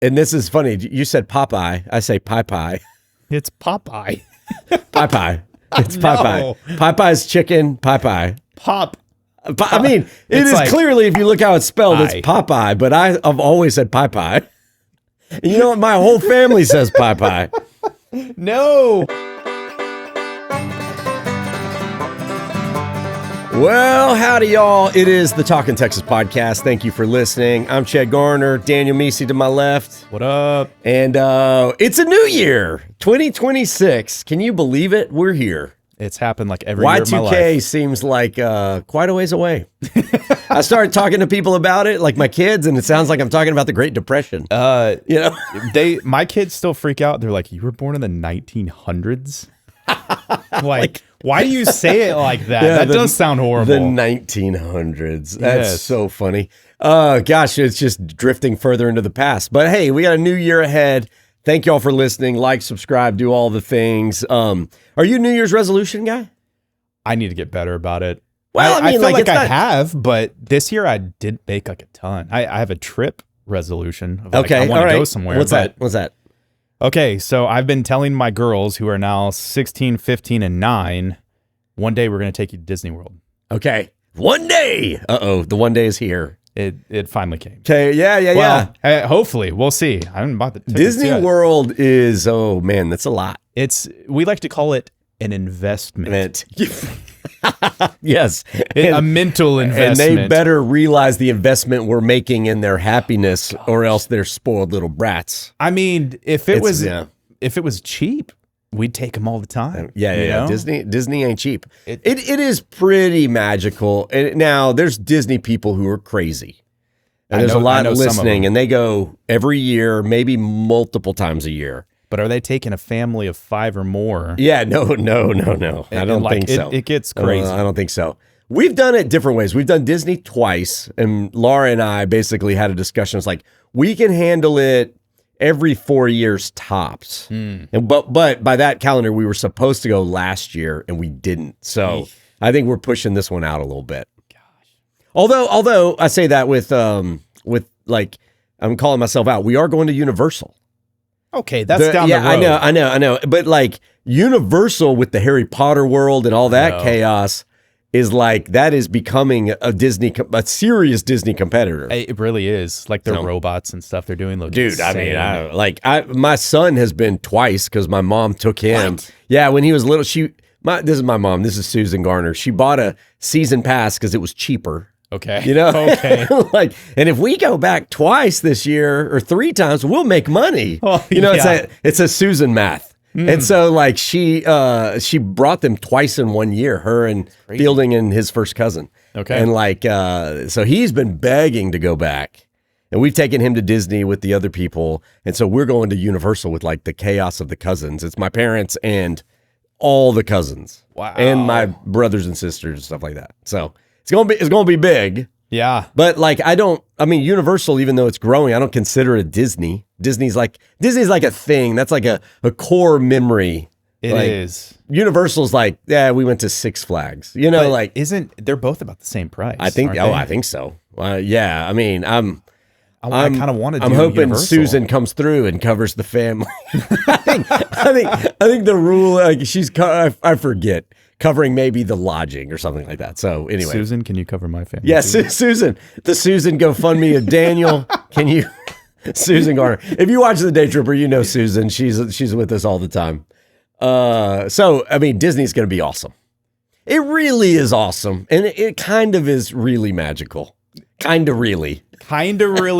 And this is funny. You said Popeye. I say pie. It's Popeye. Pie. It's Popeye. No. Popeye's chicken, pie. I mean, it is like, clearly, if you look how it's spelled, it's Popeye, but I've always said pie. And you know what? My whole family says pie. No. Well, howdy, y'all. It is the Talkin Texas podcast. Thank you for listening. I'm Chad Garner, Daniel Meese to my left. What up? And it's a new year, 2026. Can you believe it? We're here. It's happened like every year of my life. Y2K seems like quite a ways away. I started talking to people about it, like my kids, and it sounds like I'm talking about the Great Depression. My kids still freak out. They're like, "You were born in the 1900s." Like, why do you say it like that? Yeah, that does sound horrible. The 1900s. That's so funny. Gosh, it's just drifting further into the past. But hey, we got a new year ahead. Thank y'all for listening. Like, subscribe, do all the things. Are you a New Year's resolution guy? I need to get better about it. Well, I feel like I have, but this year I did make like a ton. I have a trip resolution. Of like, I want to go somewhere. What's that? Okay, so I've been telling my girls who are now 16, 15, and 9, one day we're going to take you to Disney World. Okay. One day. Uh-oh, the one day is here. It finally came. Okay, yeah. Hopefully, we'll see. I haven't bought the tickets Disney yet. World is, oh man, that's a lot. We like to call it an investment. Yes. A mental investment. And they better realize the investment we're making in their happiness, or else they're spoiled little brats. I mean, if it was cheap, we'd take them all the time. Yeah. Disney ain't cheap. It is pretty magical. And now there's Disney people who are crazy. And there's a lot listening, and they go every year, maybe multiple times a year. But are they taking a family of 5 or more? Yeah, no. I don't think so. It gets crazy. I don't think so. We've done it different ways. We've done Disney twice, and Laura and I basically had a discussion. It's like, we can handle it every 4 years tops. But by that calendar, we were supposed to go last year, and we didn't. So I think we're pushing this one out a little bit. Gosh. Although I say that with like, I'm calling myself out. We are going to Universal. Okay, that's down the road. I know. But like Universal with the Harry Potter world and all that chaos is like, that is becoming a serious Disney competitor. It really is. Like the robots and stuff they're doing. Dude, insane. My son has been twice because my mom took him. What? Yeah, when he was little. This is my mom. This is Susan Garner. She bought a season pass because it was cheaper. Okay. You know, okay. And if we go back twice this year or 3 times, we'll make money. Oh, it's a Susan math. And so like she brought them twice in 1 year, her and Fielding and his first cousin. Okay. And like, so he's been begging to go back, and we've taken him to Disney with the other people. And so we're going to Universal with like the chaos of the cousins. It's my parents and all the cousins. Wow. And my brothers and sisters and stuff like that. So it's gonna be big. Yeah. But like, Universal, even though it's growing, I don't consider it Disney. Disney's like a thing. That's like a core memory. It is. Universal's like, we went to Six Flags. But they're both about the same price? I think. I think so. Yeah. I mean, I kind of wanted to. I'm hoping Universal. Susan comes through and covers the family. I think the rule, like I forget, covering maybe the lodging or something like that. So anyway, Susan, can you cover my family? Yes, Susan. The Susan GoFundMe of Daniel. Can you, Susan Garner? If you watch The Day Tripper, you know Susan. She's with us all the time. So I mean, Disney's going to be awesome. It really is awesome, and it kind of is really magical. Kind of really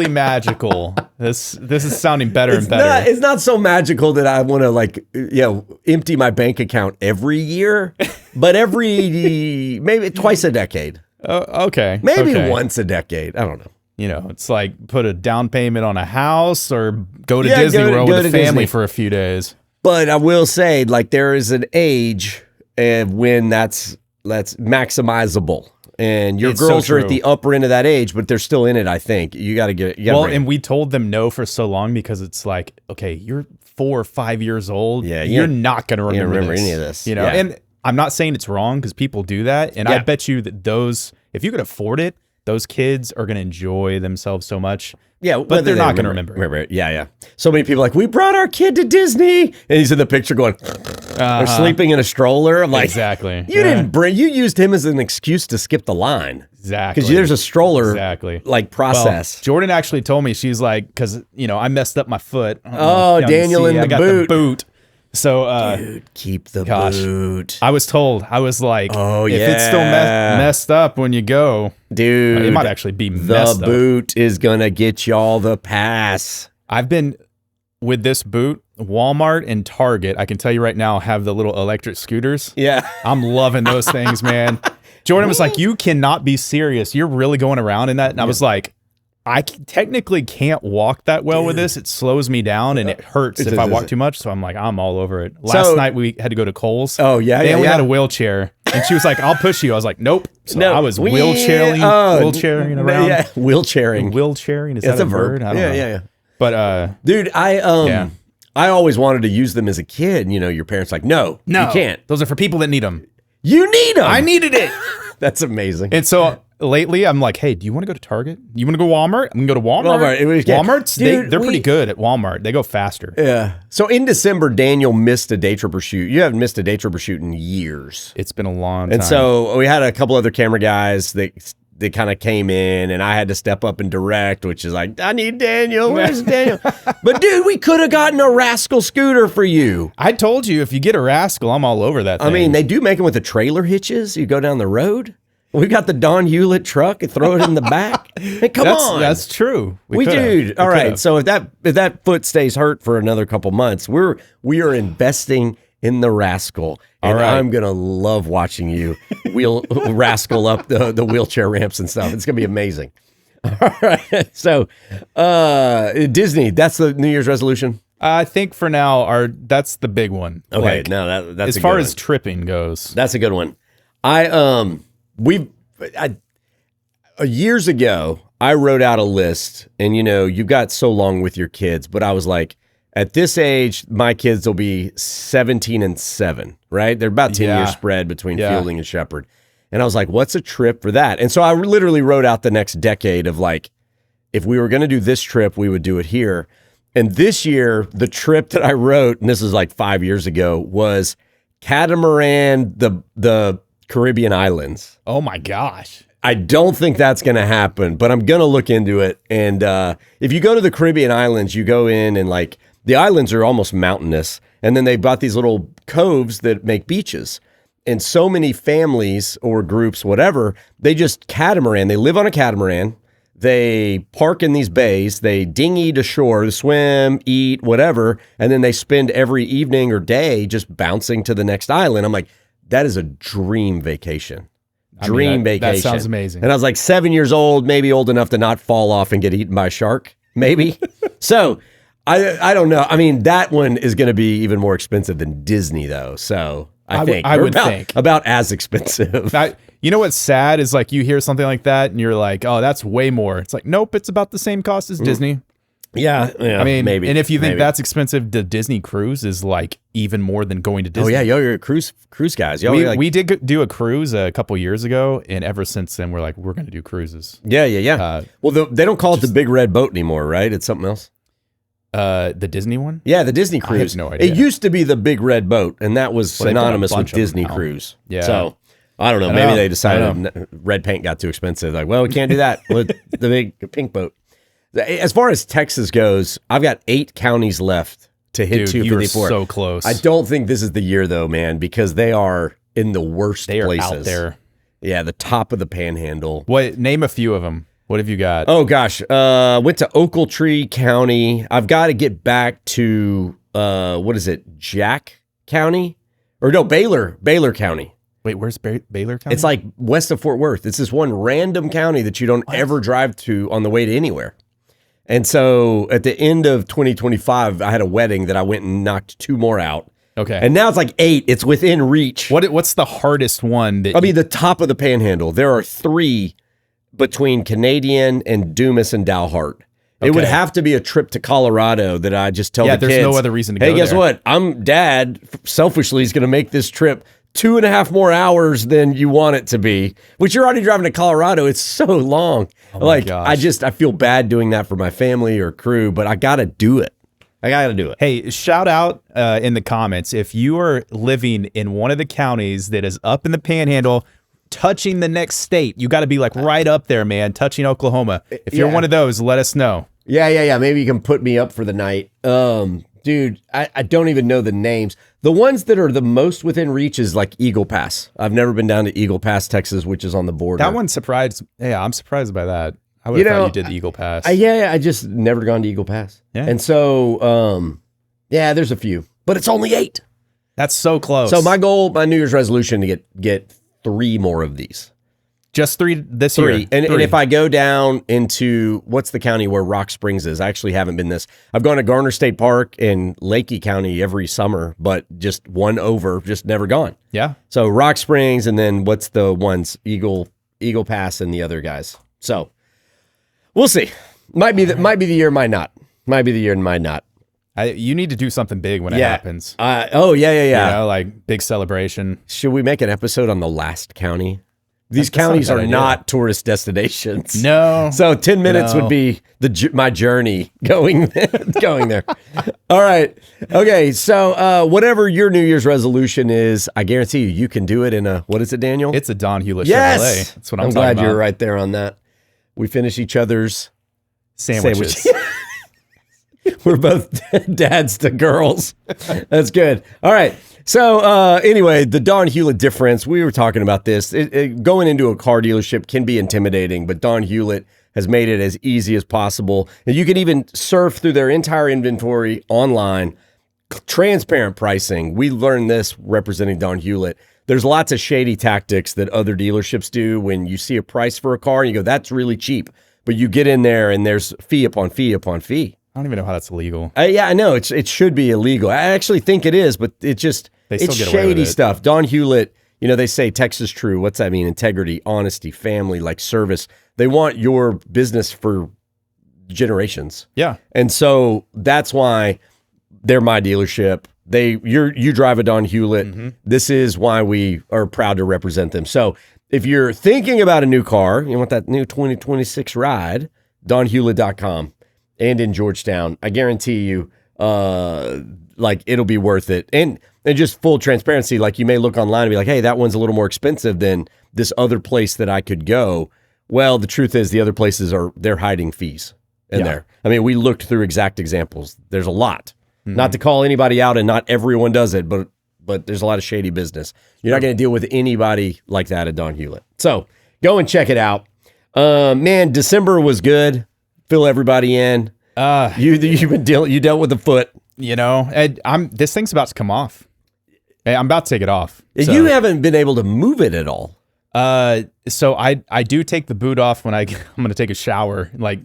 magical. This is sounding better and better. It's not so magical that I want to empty my bank account every year, but maybe twice a decade. Okay. Maybe once a decade. I don't know. It's like put a down payment on a house or go to Disney World with a family for a few days. But I will say, like, there is an age when that's maximizable. And your girls are at the upper end of that age, but they're still in it, I think. You got to get it. And we told them no for so long because it's like, okay, you're 4 or 5 years old. Yeah, you're not going to remember any of this. And I'm not saying it's wrong because people do that. And I bet you that if you could afford it, those kids are going to enjoy themselves so much. Yeah, but they're not going to remember. Yeah. So many people are like, we brought our kid to Disney, and he's in the picture going, they're sleeping in a Stroller. I'm like, exactly. You used him as an excuse to skip the line. Exactly. Because there's a stroller like process. Well, Jordan actually told me, she's like, because I messed up my foot. Daniel in the boot. The boot. So, dude, keep the boot. I was told, I was like, if it's still messed up when you go, dude, it might actually be messed up. The boot is gonna get y'all the pass. I've been with this boot. Walmart and Target, I can tell you right now, have the little electric scooters. Yeah, I'm loving those things, man. Jordan was like, "You cannot be serious. You're really going around in that." And I was like, I technically can't walk that well with this. It slows me down and it hurts if I walk too much. So I'm like, I'm all over it. Last night we had to go to Kohl's. Oh, yeah. They only had a wheelchair. And she was like, I'll push you. I was like, nope. So I was wheelchairing around. Yeah, wheelchairing. Wheelchairing. Is that a word? I don't know. Yeah. But, dude, I always wanted to use them as a kid. You know, your parents like, no, you can't. Those are for people that need them. You need them. I needed it. That's amazing. And so lately, I'm like, hey, do you want to go to Target? You want to go to Walmart? I'm going to go to Walmart. Walmart's, they're pretty good at Walmart. They go faster. Yeah. So in December, Daniel missed a day tripper shoot. You haven't missed a day tripper shoot in years. It's been a long time. And so we had a couple other camera guys that kind of came in, and I had to step up and direct, which is like, I need Daniel. Where's Daniel? But dude, we could have gotten a Rascal scooter for you. I told you, if you get a Rascal, I'm all over that thing. I mean, they do make them with the trailer hitches. You go down the road. We got the Don Hewlett truck and throw it in the back. Hey, come on. That's true. All right. So if that foot stays hurt for another couple months, we are investing in the Rascal. And I'm going to love watching you rascal up the wheelchair ramps and stuff. It's going to be amazing. All right. So Disney, that's the New Year's resolution? I think for now, that's the big one. Okay. Like, no, that's as far as tripping goes. That's a good one. Years ago, I wrote out a list, and you've got so long with your kids, but I was like, at this age, my kids will be 17 and 7, right? They're about 10 years spread between Fielding and Shepherd. And I was like, what's a trip for that? And so I literally wrote out the next decade of like, if we were going to do this trip, we would do it here. And this year, the trip that I wrote, and this is like 5 years ago, was catamaran, the Caribbean islands. Oh my gosh. I don't think that's going to happen, but I'm going to look into it. And if you go to the Caribbean islands, you go in and like the islands are almost mountainous. And then they've got these little coves that make beaches. And so many families or groups, whatever, they just catamaran. They live on a catamaran. They park in these bays. They dinghy to shore, to swim, eat, whatever. And then they spend every evening or day just bouncing to the next island. I'm like, that is a dream vacation. Vacation. That sounds amazing. And I was like 7 years old, maybe old enough to not fall off and get eaten by a shark, maybe. So I don't know. I mean, that one is going to be even more expensive than Disney, though. So I think about as expensive. You know what's sad is like you hear something like that and you're like, oh, that's way more. It's like, nope, it's about the same cost as Disney. Yeah, I mean, maybe. And if you think that's expensive, the Disney cruise is like even more than going to Disney. Oh yeah, you're cruise guys. We did do a cruise a couple years ago, and ever since then, we're going to do cruises. Yeah. Well, they don't call it the Big Red Boat anymore, right? It's something else. The Disney one? Yeah, the Disney cruise. I have no idea. It used to be the Big Red Boat, and that was synonymous with Disney cruise. Yeah. So I don't know. Maybe they decided red paint got too expensive. Like, well, we can't do that with the big pink boat. As far as Texas goes, I've got 8 counties left to hit 254. You're so close. I don't think this is the year, though, man, because they are in the worst places. They are out there. Yeah, the top of the panhandle. Name a few of them. What have you got? Oh, gosh. Went to Ochiltree County. I've got to get back to, Jack County? Or no, Baylor County. Wait, where's Baylor County? It's like west of Fort Worth. It's this one random county that you don't ever drive to on the way to anywhere. And so at the end of 2025, I had a wedding that I went and knocked 2 more out. Okay. And now it's like 8. It's within reach. What's the hardest one? The top of the panhandle. There are 3 between Canadian and Dumas and Dalhart. Okay. It would have to be a trip to Colorado that I just tell the kids. Yeah, there's no other reason to go hey, guess there. what? Dad selfishly is going to make this trip 2.5 more hours than you want it to be, which you're already driving to Colorado. It's so long. Oh my gosh. I feel bad doing that for my family or crew, but I got to do it. Hey, shout out in the comments if you are living in one of the counties that is up in the Panhandle, touching the next state. You got to be like right up there, man, touching Oklahoma. If you're one of those, let us know. Yeah. Maybe you can put me up for the night. Dude, I don't even know the names. The ones that are the most within reach is like Eagle Pass. I've never been down to Eagle Pass, Texas, which is on the border. That one surprised. Yeah, I'm surprised by that. I would have thought you did the Eagle Pass. I just never gone to Eagle Pass. Yeah. And so, there's a few, but it's only 8. That's so close. So my New Year's resolution to get 3 more of these. Just 3 this year. And if I go down into, what's the county where Rock Springs is? I actually haven't been this. I've gone to Garner State Park and Lakey County every summer, but just one over, just never gone. Yeah. So Rock Springs, and then what's the ones? Eagle Pass and the other guys. So we'll see. Might be the year, might not. Might be the year and might not. You need to do something big when it happens. Yeah. You know, like big celebration. Should we make an episode on the last county? These counties are not tourist destinations. No. So 10 minutes would be my journey going there. All right. Okay. So whatever your New Year's resolution is, I guarantee you can do it in what is it, Daniel? It's a Don Hewlett yes! Chevrolet. That's what I'm talking glad about. You're right there on that. We finish each other's sandwiches. We're both dads to girls. That's good. All right. So anyway, the Don Hewlett difference, we were talking about this. Going into a car dealership can be intimidating, but Don Hewlett has made it as easy as possible. And you can even surf through their entire inventory online. Transparent pricing. We learned this representing Don Hewlett. There's lots of shady tactics that other dealerships do when you see a price for a car and you go, that's really cheap. But you get in there and there's fee upon fee upon fee. I don't even know how that's illegal. Yeah, I know. It should be illegal. I actually think it is, but it's shady stuff. Don Hewlett, they say Texas true. What's that mean? Integrity, honesty, family, like service. They want your business for generations. Yeah. And so that's why they're my dealership. You drive a Don Hewlett. Mm-hmm. This is why we are proud to represent them. So if you're thinking about a new car, you want that new 2026 ride, donhewlett.com. And in Georgetown, I guarantee you, it'll be worth it. And just full transparency, like you may look online and be like, hey, that one's a little more expensive than this other place that I could go. Well, the truth is the other places they're hiding fees in there. I mean, we looked through exact examples. There's a lot. Mm-hmm. Not to call anybody out, and not everyone does it, but there's a lot of shady business. You're not going to deal with anybody like that at Don Hewlett. So go and check it out. Man, December was good. Fill everybody in. You dealt with the foot. This thing's about to come off. I'm about to take it off. So. You haven't been able to move it at all. So I do take the boot off when I'm going to take a shower. But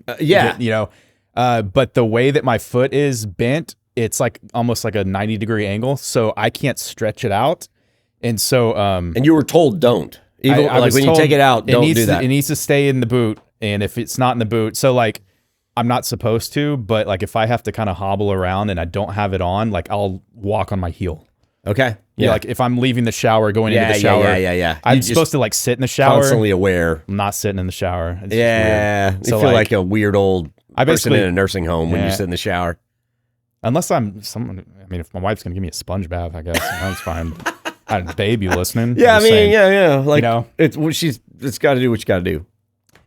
the way that my foot is bent, it's like almost like a 90-degree angle, so I can't stretch it out. And so, and you were told don't. Even when you take it out, don't do that. It needs to stay in the boot, and if it's not in the boot, so I'm not supposed to, but if I have to kind of hobble around and I don't have it on, I'll walk on my heel. Okay. Yeah. If I'm leaving the shower, going into the shower. Yeah. I'm supposed to sit in the shower. Constantly aware. I'm not sitting in the shower. It's you feel like a weird old person in a nursing home when you sit in the shower. Unless if my wife's going to give me a sponge bath, I guess. That's fine. I had a baby listening. Yeah, it's got to do what you got to do.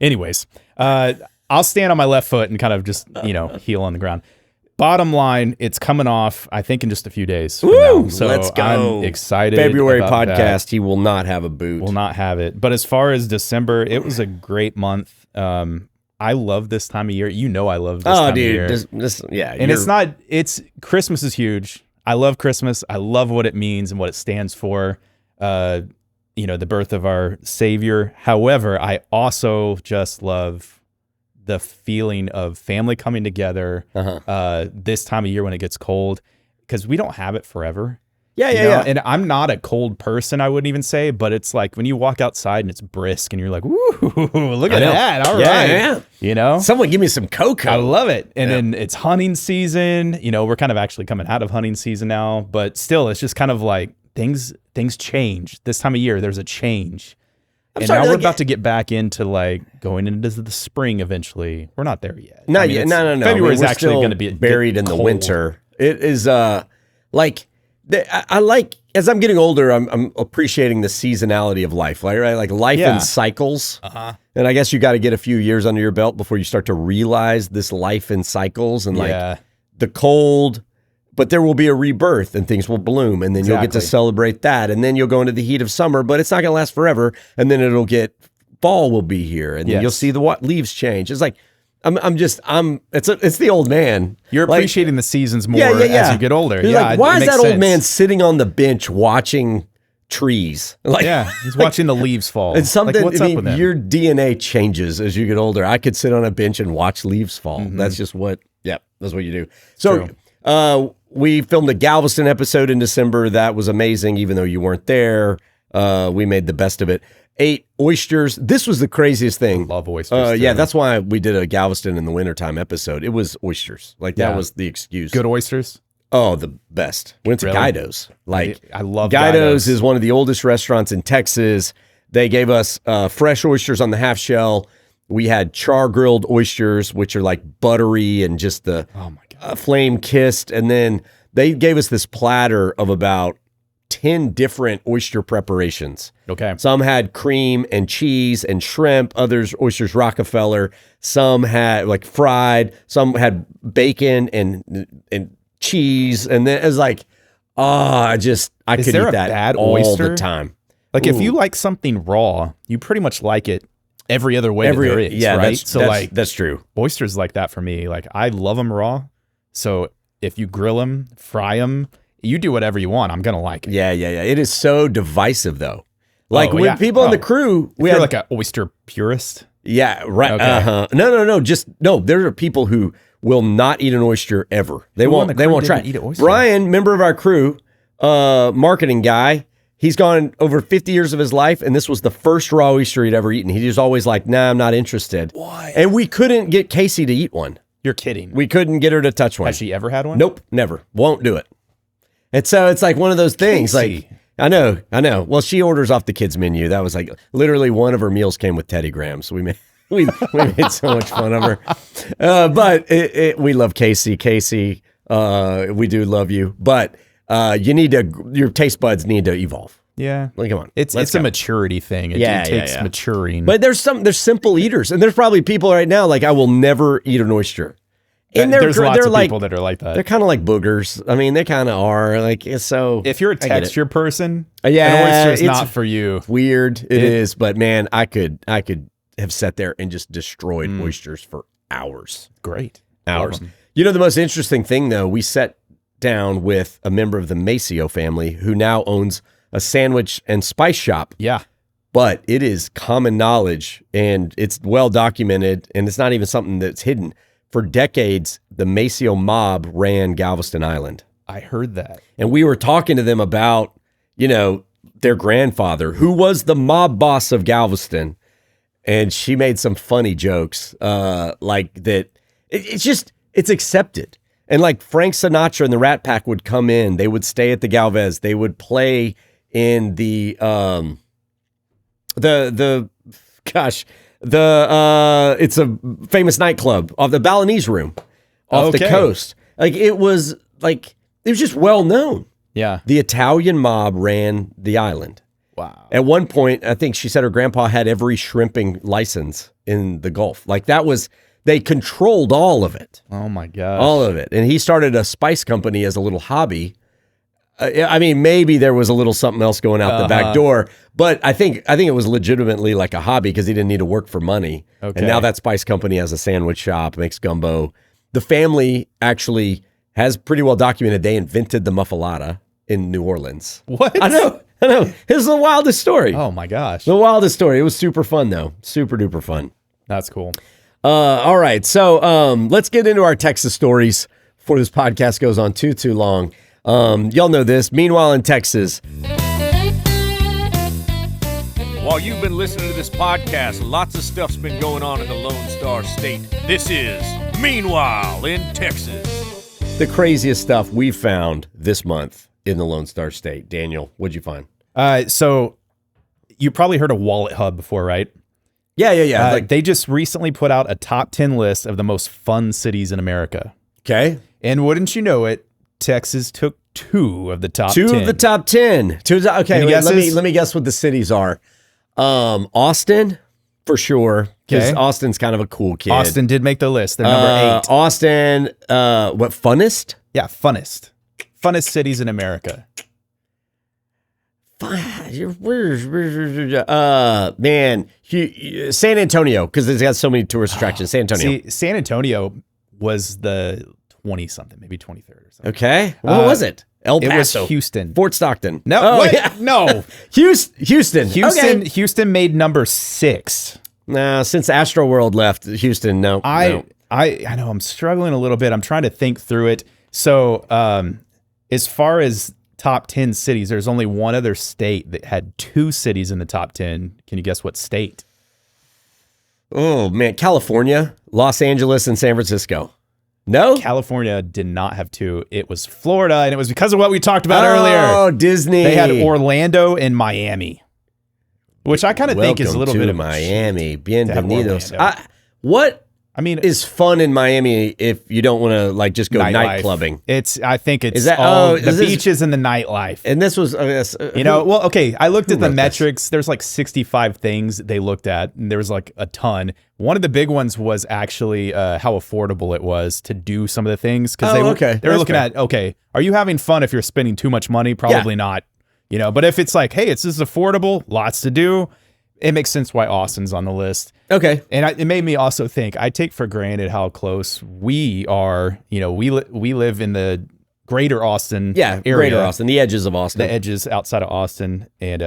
Anyways, I'll stand on my left foot and kind of just, heel on the ground. Bottom line, it's coming off, I think, in just a few days. Woo! So let's go. I'm excited. February about podcast, that. he will not have a boot. Will not have it. But as far as December, it was a great month. I love this time of year. I love this time of year. And Christmas is huge. I love Christmas. I love what it means and what it stands for. The birth of our Savior. However, I also just love the feeling of family coming together this time of year when it ges cold, because we don't have it forever. Yeah. And I'm not a cold person, I wouldn't even say, but it's like when you walk outside and it's brisk and you're like, woo, look at that. All right. Yeah. Someone give me some cocoa. I love it. And then it's hunting season. We're kind of actually coming out of hunting season now, but still, it's just kind of like things change this time of year. There's a change. And sorry, now we're like, about to get back into like going into the spring eventually. We're not there yet. Not yet. No. February is we're actually still going to be buried in the cold. winter. It is like I like as I'm getting older, I'm appreciating the seasonality of life. Like life in cycles. And I guess you got to get a few years under your belt before you start to realize this life in cycles and like the cold. But there will be a rebirth and things will bloom, and then you'll get to celebrate that, and then you'll go into the heat of summer, but it's not going to last forever, and then fall will be here, and then you'll see the leaves change. It's like it's the old man. You're appreciating the seasons more as you get older. Why is that old man sitting on the bench watching trees? He's watching the leaves fall. It's something. What's up with him? Your DNA changes as you get older. I could sit on a bench and watch leaves fall. That's just what. That's what you do. So, we filmed a Galveston episode in December. That was amazing, even though you weren't there. We made the best of it. Ate oysters. This was the craziest thing. I love oysters. That's why we did a Galveston in the wintertime episode. It was oysters. That was the excuse. Good oysters? Oh, the best. Went to Guido's. I love Guido's is one of the oldest restaurants in Texas. They gave us fresh oysters on the half shell. We had char grilled oysters, which are like buttery and just the flame kissed. And then they gave us this platter of about 10 different oyster preparations. Okay. Some had cream and cheese and shrimp. Others, oysters Rockefeller. Some had like fried. Some had bacon and cheese. And then it was like, I could eat that all the time. Like if you like something raw, you pretty much like it every other way there is, right? That's true. Oysters like that for me. Like I love them raw. So if you grill them, fry them, you do whatever you want. I'm going to like it. Yeah. It is so divisive though. Like when people on the crew, we had like an oyster purist. Yeah, right. Okay. No. There are people who will not eat an oyster ever. They won't try. Eat an oyster? Brian, member of our crew, marketing guy, he's gone over 50 years of his life, and this was the first raw oyster he'd ever eaten. He was always like, nah, I'm not interested. Why? And we couldn't get Casey to eat one. You're kidding. We couldn't get her to touch one. Has she ever had one? Nope, never. Won't do it. And so it's like one of those things. Casey. Like, I know. Well, she orders off the kids' menu. That was like literally one of her meals came with Teddy Grahams. We made so much fun of her. But we love Casey. Casey, we do love you. But your taste buds need to evolve. Yeah. Like, come on. It's a maturity thing. It takes maturing. But there's simple eaters. And there's probably people right now like, I will never eat an oyster. And there's lots of people that are like that. They're kind of like boogers. I mean, they kind of are. Like, so if you're a texture person, an oyster is not for you. Weird. It is. But man, I could have sat there and just destroyed oysters for hours. Great. Hours. You know, the most interesting thing, though, we sat down with a member of the Maceo family who now owns a sandwich and spice shop. Yeah. But it is common knowledge and it's well documented and it's not even something that's hidden. For decades, the Maceo mob ran Galveston Island. I heard that. And we were talking to them about, their grandfather, who was the mob boss of Galveston. And she made some funny jokes like that. It's accepted. And like Frank Sinatra and the Rat Pack would come in. They would stay at the Galvez. They would play in it's a famous nightclub off the Balinese Room off the coast. Like it was just well known. Yeah. The Italian mob ran the island. Wow. At one point, I think she said her grandpa had every shrimping license in the Gulf. Like they controlled all of it. Oh my gosh. All of it. And he started a spice company as a little hobby. I mean, maybe there was a little something else going out the back door, but I think it was legitimately like a hobby because he didn't need to work for money. Okay. And now that spice company has a sandwich shop, makes gumbo. The family actually has pretty well documented they invented the muffalata in New Orleans. What? I know. This is the wildest story. Oh my gosh. The wildest story. It was super fun though. Super duper fun. That's cool. All right. So let's get into our Texas stories before this podcast goes on too long. Y'all know this. Meanwhile in Texas. While you've been listening to this podcast, lots of stuff's been going on in the Lone Star State. This is Meanwhile in Texas. The craziest stuff we found this month in the Lone Star State. Daniel, what'd you find? So you probably heard of Wallet Hub before, right? Yeah. They just recently put out a top 10 list of the most fun cities in America. Okay. And wouldn't you know it, Texas took 2 of the top 10. 2 of the top 10. Okay, let me guess what the cities are. Austin, for sure. Because Austin's kind of a cool kid. Austin did make the list. They're number 8. Austin, what, funnest? Yeah, funnest. Funnest cities in America. Man, San Antonio, because it's got so many tourist attractions. San Antonio. See, San Antonio was the 20-something, maybe 23rd or something. Okay. What was it? El Paso. It was Houston. Fort Stockton. No, no. Houston. Houston made number 6. No, since Astroworld left, Houston, no. I know I'm struggling a little bit. I'm trying to think through it. So, as far as top 10 cities, there's only one other state that had 2 cities in the top 10. Can you guess what state? Oh, man. California, Los Angeles, and San Francisco. No? California did not have 2. It was Florida, and it was because of what we talked about earlier. Oh, Disney. They had Orlando and Miami, which I kind of think is a little bit of Miami. Bienvenidos. What is fun in Miami if you don't want to like just go night clubbing? I think it's the beaches and the nightlife. And this was, I looked at the metrics. There's like 65 things they looked at, and there was like a ton. One of the big ones was actually how affordable it was to do some of the things. Because they were looking at, are you having fun if you're spending too much money? Probably not. But if it's like, hey, it's just affordable, lots to do, it makes sense why Austin's on the list. Okay. And it made me also think, I take for granted how close we are. We live in the greater Austin area. Greater Austin, the edges of Austin. The edges outside of Austin. And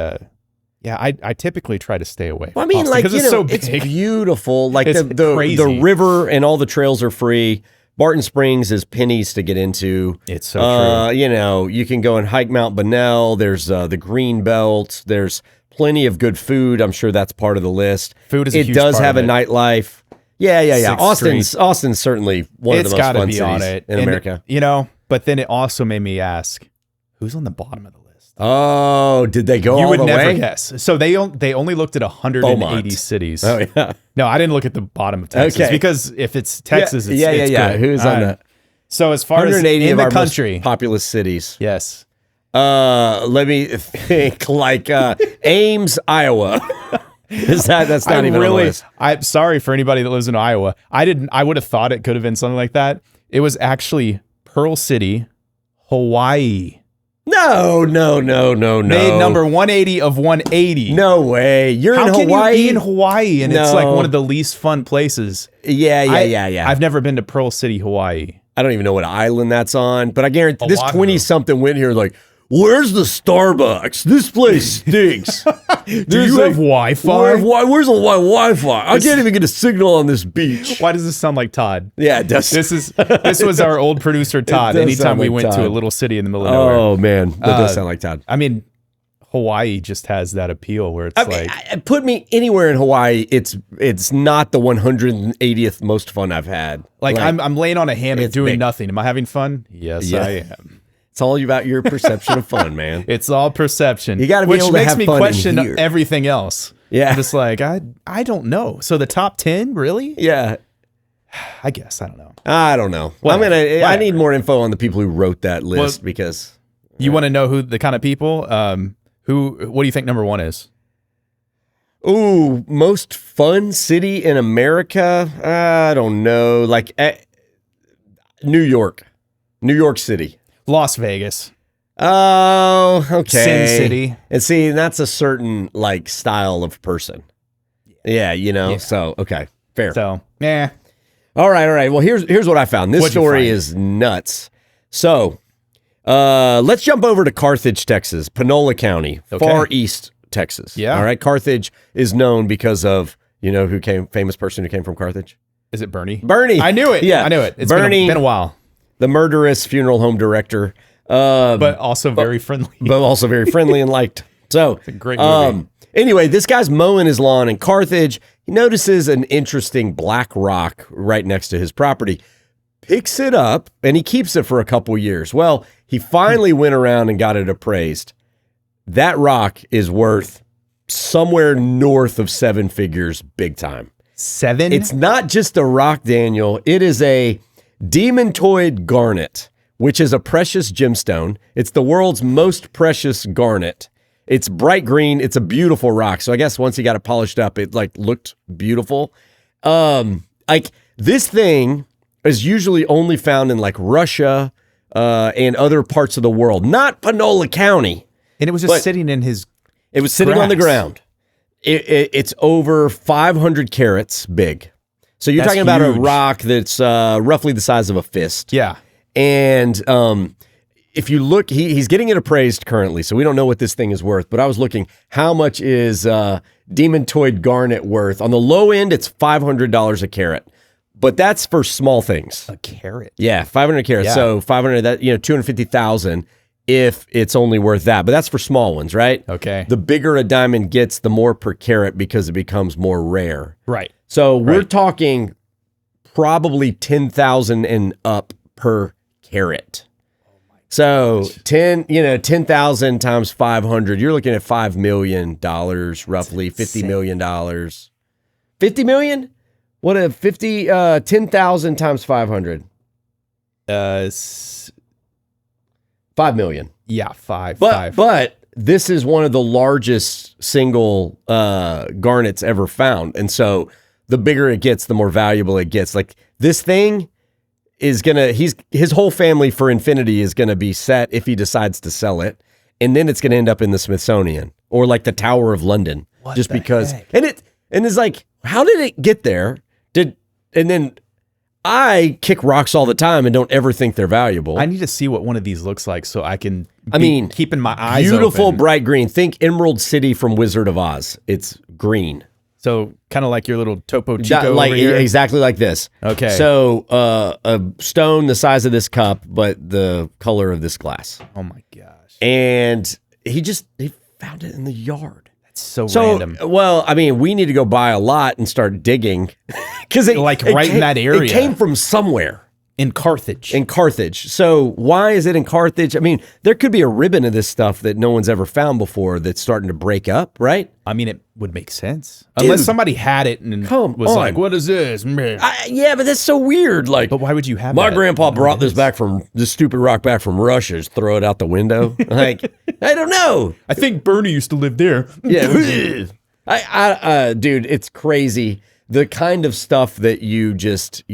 I typically try to stay away. Well, I mean, like, it's so big. It's beautiful. Like it's the river and all the trails are free. Barton Springs is pennies to get into. It's so true. You can go and hike Mount Bunnell. There's the Green Belt. There's plenty of good food. I'm sure that's part of the list. Food is a huge does part have of a nightlife. Yeah. Austin's certainly one of the most fun cities in America. But then it also made me ask, who's on the bottom of the list? Oh, did they go all the way? You would never guess. So they only looked at 180 Beaumont. Cities. Oh, yeah. No, I didn't look at the bottom of Texas because if it's Texas, it's good. Who's on that? So as far as in the country, most populous cities. Yes. Let me think. Like Ames, Iowa. That's not even on the list. I'm sorry for anybody that lives in Iowa. I would have thought it could have been something like that. It was actually Pearl City, Hawaii. No. Made number 180 of 180. No way. You're in Hawaii? How can you be in Hawaii and it's like one of the least fun places? Yeah. I've never been to Pearl City, Hawaii. I don't even know what island that's on, but I guarantee this 20-something went here like, where's the Starbucks? This place stinks. Do you have Wi-Fi? Where's the Wi-Fi? I can't even get a signal on this beach. Why does this sound like Todd? Yeah, it does. This was our old producer Todd. Anytime we went to a little city in the middle of nowhere. Oh man, that does sound like Todd. I mean, Hawaii just has that appeal where it's put me anywhere in Hawaii. It's not the 180th most fun I've had. Like I'm laying on a hammock doing nothing. Am I having fun? Yes, I am. It's all about your perception of fun, man. It's all perception. You got to be able to have fun. Which makes me question everything else. Yeah. I'm just like, I don't know. So the top 10, really? Yeah. I guess. I don't know. I don't know. I need more info on the people who wrote that list because. You want to know who the kind of people? What do you think number 1 is? Ooh, most fun city in America? I don't know. Like New York City. Las Vegas. Oh, okay. Sin City. And see, that's a certain like style of person. Yeah. So, okay. Fair. So, yeah. All right. Well, here's what I found. This story is nuts. So, let's jump over to Carthage, Texas, Panola County, far east Texas. Yeah. All right. Carthage is known because of, famous person who came from Carthage? Is it Bernie? Bernie. I knew it. Yeah. I knew it. It's Bernie, been a while. The murderous funeral home director. But also very friendly. But also very friendly and liked. So, it's a great movie. Anyway, this guy's mowing his lawn in Carthage. He notices an interesting black rock right next to his property. picks it up, and he keeps it for a couple years. Well, he finally went around and got it appraised. That rock is worth somewhere north of 7 figures, big time. 7? It's not just a rock, Daniel. It is a demontoid garnet, which is a precious gemstone. It's the world's most precious garnet. It's bright green. It's a beautiful rock. So I guess once he got it polished up, it like looked beautiful. Like this thing is usually only found in like Russia and other parts of the world, not Panola County. And it was just sitting in his. It was sitting on the ground. It's over 500 carats big. So you're talking about a rock that's roughly the size of a fist. Yeah. And if you look, he's getting it appraised currently, so we don't know what this thing is worth. But I was looking, how much is demontoid garnet worth? On the low end, it's $500 a carat. But that's for small things. A carat? Yeah, 500 carats. Yeah. So 500, that 250,000 if it's only worth that. But that's for small ones, right? Okay. The bigger a diamond gets, the more per carat because it becomes more rare. Right. So we're talking probably 10,000 and up per carat. So 10,000 times 500, you're looking at $5 million roughly, $50 million. 50 million? What a 10,000 times 500. 5 million. Yeah, five. But this is one of the largest single garnets ever found. And so the bigger it gets, the more valuable it gets. Like this thing is his whole family for infinity is gonna be set if he decides to sell it. And then it's gonna end up in the Smithsonian or like the Tower of London. What just the because heck? and it's like, how did it get there? And then I kick rocks all the time and don't ever think they're valuable. I need to see what one of these looks like so I can keeping my eyes beautiful, open. Bright green. Think Emerald City from Wizard of Oz. It's green. So kind of like your little Topo Chico over here? Exactly like this. Okay. So a stone the size of this cup, but the color of this glass. Oh my gosh. And he found it in the yard. So random. Well, I mean, we need to go buy a lot and start digging because in that area. It came from somewhere. In Carthage. So why is it in Carthage? I mean, there could be a ribbon of this stuff that no one's ever found before that's starting to break up, right? I mean, it would make sense. Unless somebody had it and was like, what is this? Yeah, but that's so weird. Like, but why would you have my grandpa brought this stupid rock back from Russia, just throw it out the window? Like, I don't know. I think Bernie used to live there. Yeah. Dude, it's crazy. The kind of stuff that you just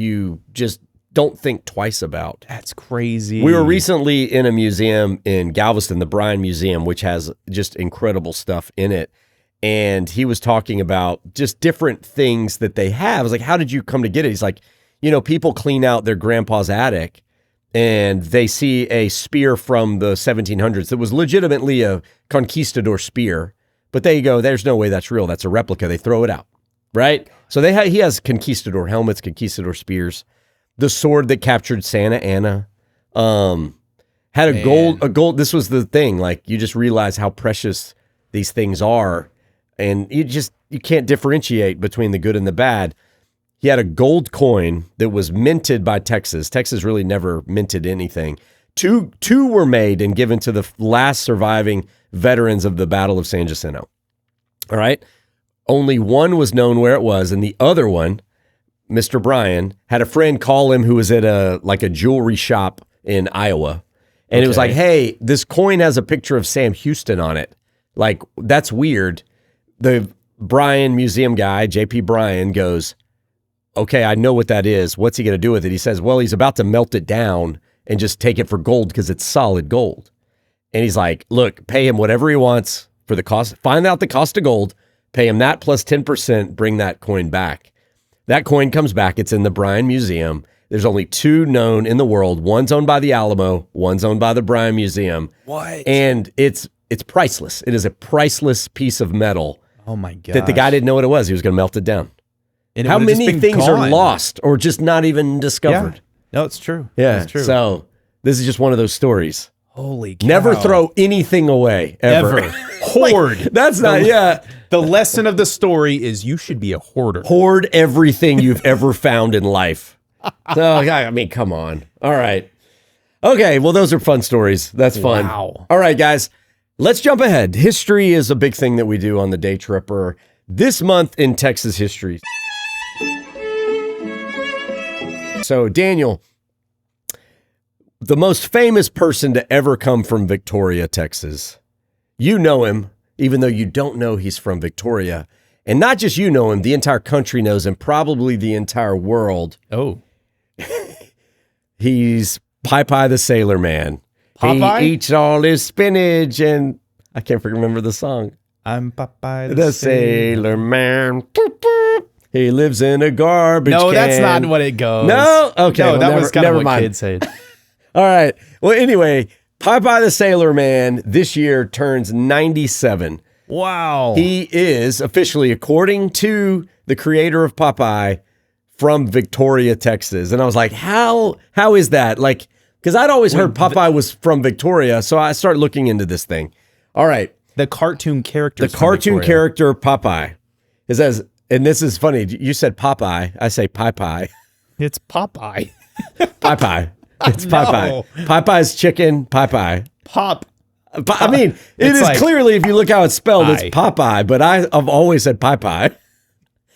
don't think twice about. That's crazy. We were recently in a museum in Galveston, the Bryan Museum, which has just incredible stuff in it. And he was talking about just different things that they have. I was like, how did you come to get it? He's like, people clean out their grandpa's attic and they see a spear from the 1700s that was legitimately a conquistador spear. But they go, there's no way that's real. That's a replica. They throw it out, right? So he has conquistador helmets, conquistador spears. The sword that captured Santa Anna had a gold. This was the thing. Like, you just realize how precious these things are. And you can't differentiate between the good and the bad. He had a gold coin that was minted by Texas. Texas really never minted anything. Two were made and given to the last surviving veterans of the Battle of San Jacinto. All right. Only one was known where it was, and the other one, Mr. Bryan, had a friend call him who was at a jewelry shop in Iowa. And it was like, hey, this coin has a picture of Sam Houston on it. Like, that's weird. The Bryan Museum guy, J.P. Bryan, goes, okay, I know what that is. What's he going to do with it? He says, well, he's about to melt it down and just take it for gold because it's solid gold. And he's like, look, pay him whatever he wants for the cost. Find out the cost of gold, pay him that plus 10%, bring that coin back. That coin comes back. It's in the Bryan Museum. There's only two known in the world. One's owned by the Alamo. One's owned by the Bryan Museum. What? And it's priceless. It is a priceless piece of metal. Oh my God! That the guy didn't know what it was. He was going to melt it down. And how many things are lost or just not even discovered? Yeah. No, it's true. Yeah, it's true. So this is just one of those stories. Holy cow. Never throw anything away, ever. Hoard. Like, that's not, The lesson of the story is you should be a hoarder. Hoard everything you've ever found in life. So, I mean, come on. All right. Okay, well, those are fun stories. That's fun. Wow. All right, guys, let's jump ahead. History is a big thing that we do on the Day Tripper. This month in Texas history. So, Daniel, the most famous person to ever come from Victoria, Texas. You know him, even though you don't know he's from Victoria. And not just you know him, the entire country knows him, probably the entire world. Oh. He's Popeye the Sailor Man. Popeye? He eats all his spinach and I can't remember the song. I'm Popeye The Sailor Man. He lives in a garbage can. No, that's not what it goes. No? Okay. No, well, that was kind of what mind. kids said. All right. Well, anyway, Popeye the Sailor Man this year turns 97. Wow. He is officially, according to the creator of Popeye, from Victoria, Texas. And I was like, how is that? Like, because I'd always heard Popeye was from Victoria, so I started looking into this thing. All right. The cartoon character. The cartoon character Popeye is as, and this is funny. You said Popeye. I say Popeye. It's Popeye. Popeye. It's No. Popeye. Popeye's chicken. Popeye. I mean, it is like, clearly, if you look how it's spelled, it's pie. Popeye, but I've always said Popeye.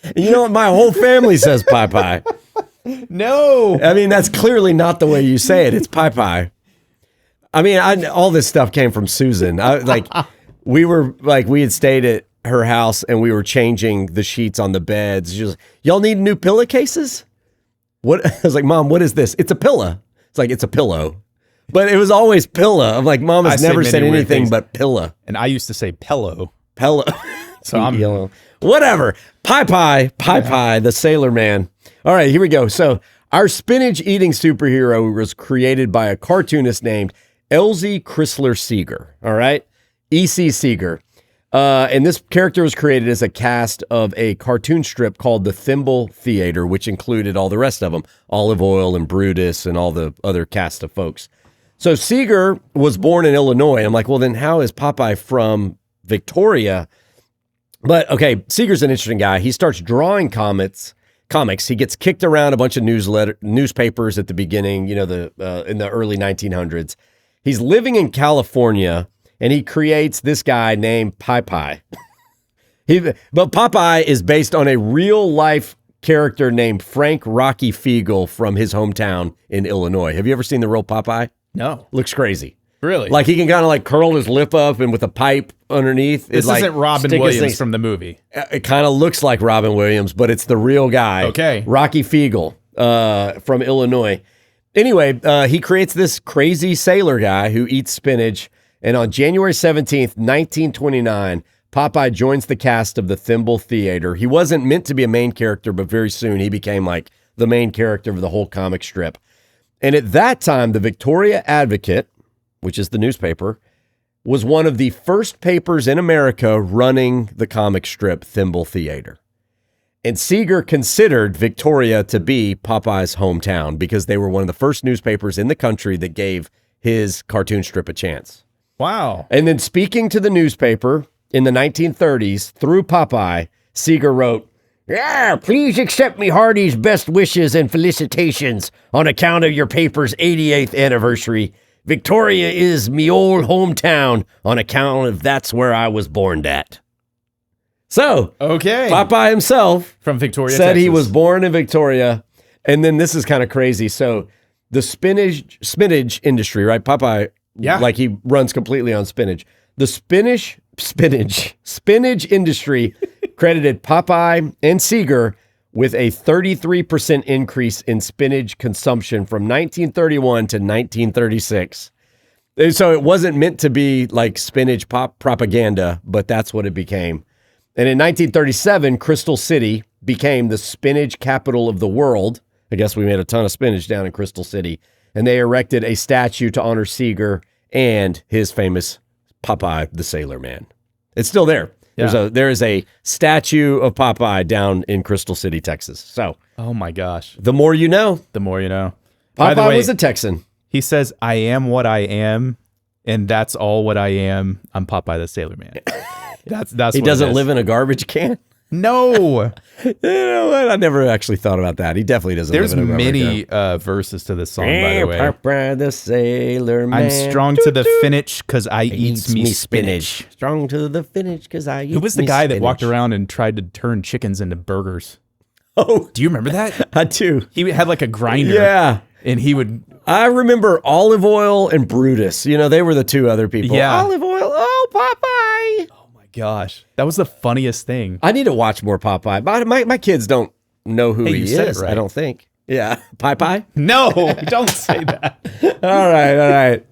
And you know what? My whole family says Popeye. No. I mean, that's clearly not the way you say it. It's Popeye. I mean, all this stuff came from Susan. We had stayed at her house and we were changing the sheets on the beds. She was like, y'all need new pillowcases? What? I was like, Mom, what is this? It's a pillow. It's like, it's a pillow. But it was always pillow. I'm like, Mom has never said anything but pillow. And I used to say pillow. Pillow. So I'm yellow. Whatever. Popeye, the Sailor Man. All right, here we go. So our spinach eating superhero was created by a cartoonist named Elsie Chrysler Seeger. All right. E.C. Seeger. And this character was created as a cast of a cartoon strip called the Thimble Theater, which included all the rest of them, Olive Oil and Brutus and all the other cast of folks. So Seeger was born in Illinois. I'm like, well, then how is Popeye from Victoria? But okay, Seeger's an interesting guy. He starts drawing comics. He gets kicked around a bunch of newspapers at the beginning, in the early 1900s. He's living in California, and he creates this guy named Popeye. But Popeye is based on a real life character named Frank Rocky Fiegel from his hometown in Illinois. Have you ever seen the real Popeye? No. Looks crazy. Really? Like he can kind of like curl his lip up and with a pipe underneath. This isn't Robin Williams from the movie. It kind of looks like Robin Williams, but it's the real guy. Okay. Rocky Fiegel from Illinois. Anyway, he creates this crazy sailor guy who eats spinach. And on January 17th, 1929, Popeye joins the cast of the Thimble Theater. He wasn't meant to be a main character, but very soon he became like the main character of the whole comic strip. And at that time, the Victoria Advocate, which is the newspaper, was one of the first papers in America running the comic strip Thimble Theater. And Seeger considered Victoria to be Popeye's hometown because they were one of the first newspapers in the country that gave his cartoon strip a chance. Wow. And then speaking to the newspaper in the 1930s through Popeye, Seeger wrote, "Yeah, please accept me hearty's best wishes and felicitations on account of your paper's 88th anniversary. Victoria is me old hometown on account of that's where I was born at." So, okay, Popeye himself from Victoria said Texas. He was born in Victoria. And then this is kind of crazy. So the spinach industry, right? Popeye, like he runs completely on spinach. The spinach industry credited Popeye and Seeger with a 33% increase in spinach consumption from 1931 to 1936. So it wasn't meant to be like spinach pop propaganda, but that's what it became. And in 1937, Crystal City became the spinach capital of the world. I guess we made a ton of spinach down in Crystal City. And they erected a statue to honor Seeger and his famous Popeye the Sailor Man. It's still there. Yeah. There is a statue of Popeye down in Crystal City, Texas. So, oh my gosh, the more you know. The more you know. Popeye By the way, was a Texan. He says, "I am what I am, and that's all what I am. I'm Popeye the Sailor Man." That's he what doesn't it is. live in a garbage can. No. You know what? I never actually thought about that. He definitely doesn't. There's live in a rubber many ground. verses to this song, by the way. Popeye the Sailor Man. I'm strong to the finish because I eats me spinach. Strong to the finish because I eat Who was the me guy spinach. that walked around and tried to turn chickens into burgers? Oh, Do you remember that? I do. He had like a grinder. Yeah. And he would, I remember Olive Oil and Brutus. You know, they were the two other people. Yeah. Olive Oil. Oh, Popeye. oh my gosh, that was the funniest thing. I need to watch more Popeye. My kids don't know who Hey, he you said it is. right. I don't think. Yeah. Popeye? No, don't say that. All right.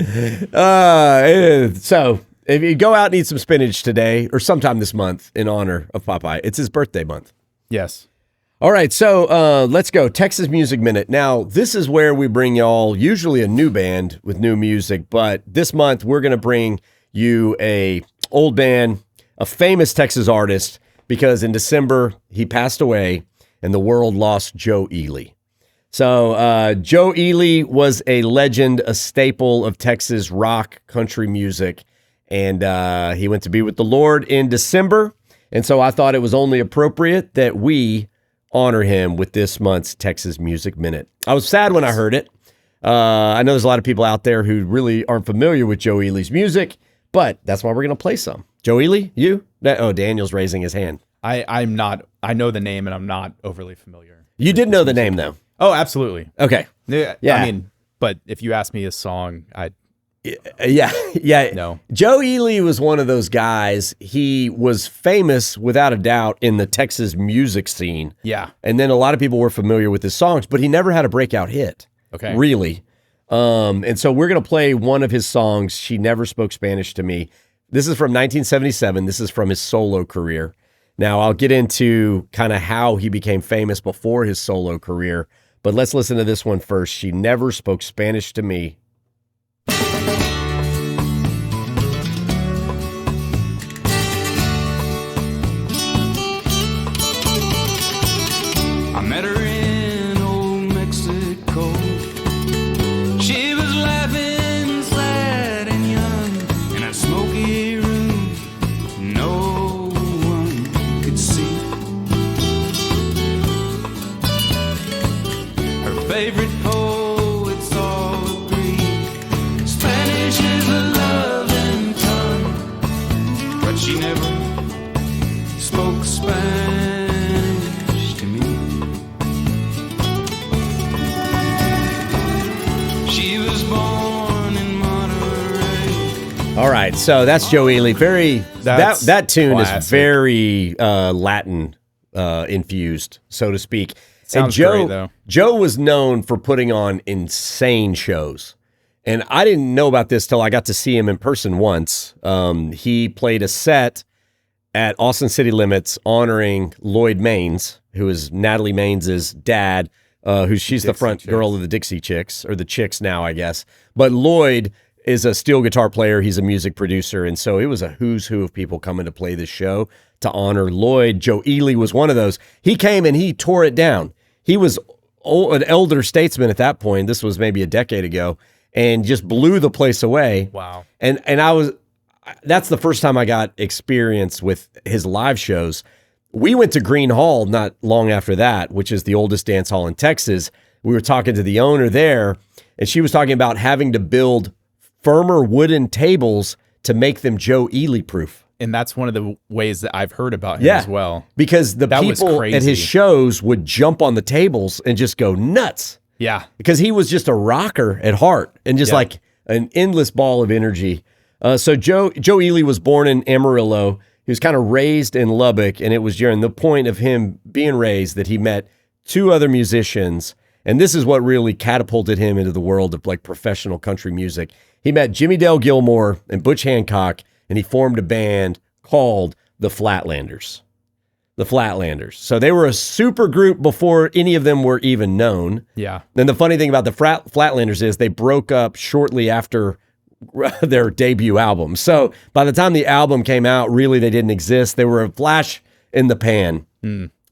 So if you go out and eat some spinach today or sometime this month in honor of Popeye, it's his birthday month. Yes. All right, so let's go. Texas Music Minute. Now, this is where we bring y'all usually a new band with new music, but this month we're going to bring you a old band, a famous Texas artist, because in December he passed away and the world lost Joe Ely. So Joe Ely was a legend, a staple of Texas rock country music, and he went to be with the Lord in December, and so I thought it was only appropriate that we honor him with this month's Texas Music Minute. I was sad when I heard it. I know there's a lot of people out there who really aren't familiar with Joe Ely's music, but that's why we're going to play some. Joe Ely, you? Oh, Daniel's raising his hand. I'm not, I know the name and I'm not overly familiar. You did know the name, though. Oh, absolutely. Okay. Yeah. Yeah. I mean, but if you ask me a song, Yeah. No. Joe Ely was one of those guys. He was famous, without a doubt, in the Texas music scene. yeah. And then a lot of people were familiar with his songs, but he never had a breakout hit. Okay. Really. And so we're going to play one of his songs, She Never Spoke Spanish to Me. This is from 1977. This is from his solo career. Now, I'll get into kind of how he became famous before his solo career, but let's listen to this one first. She Never Spoke Spanish to Me. I met her in old Mexico. She was laughing, sad and young, in a smoky room no one could see. Her favorite poets all agree Spanish is a loving tongue, but she never spoke Spanish to me. She was born in Monterey. All right, so that's Joe Ely. That's that tune is classic. very Latin infused, so to speak. Sounds Joe, great, though. Joe was known for putting on insane shows. And I didn't know about this till I got to see him in person once. He played a set at Austin City Limits honoring Lloyd Maines, who is Natalie Maines' dad, she's the front girl of the Dixie Chicks, or the Chicks now, I guess. But Lloyd is a steel guitar player. He's a music producer. And so it was a who's who of people coming to play this show to honor Lloyd. Joe Ely was one of those. He came and he tore it down. He was an elder statesman at that point. This was maybe a decade ago, and just blew the place away. Wow. And that's the first time I got experience with his live shows. We went to Green Hall not long after that, which is the oldest dance hall in Texas. We were talking to the owner there, and she was talking about having to build firmer wooden tables to make them Joe Ely proof. And that's one of the ways that I've heard about him Yeah. as well. Because the That was people crazy. at his shows would jump on the tables and just go nuts. Yeah. Because he was just a rocker at heart and just Yeah. like an endless ball of energy. So Joe Ely was born in Amarillo. He was kind of raised in Lubbock, and it was during the point of him being raised that he met two other musicians, and this is what really catapulted him into the world of like professional country music. He met Jimmy Dale Gilmore and Butch Hancock, and he formed a band called the Flatlanders. The Flatlanders. So they were a super group before any of them were even known. Yeah. And the funny thing about the Flatlanders is they broke up shortly after their debut album. So by the time the album came out, really they didn't exist. They were a flash in the pan.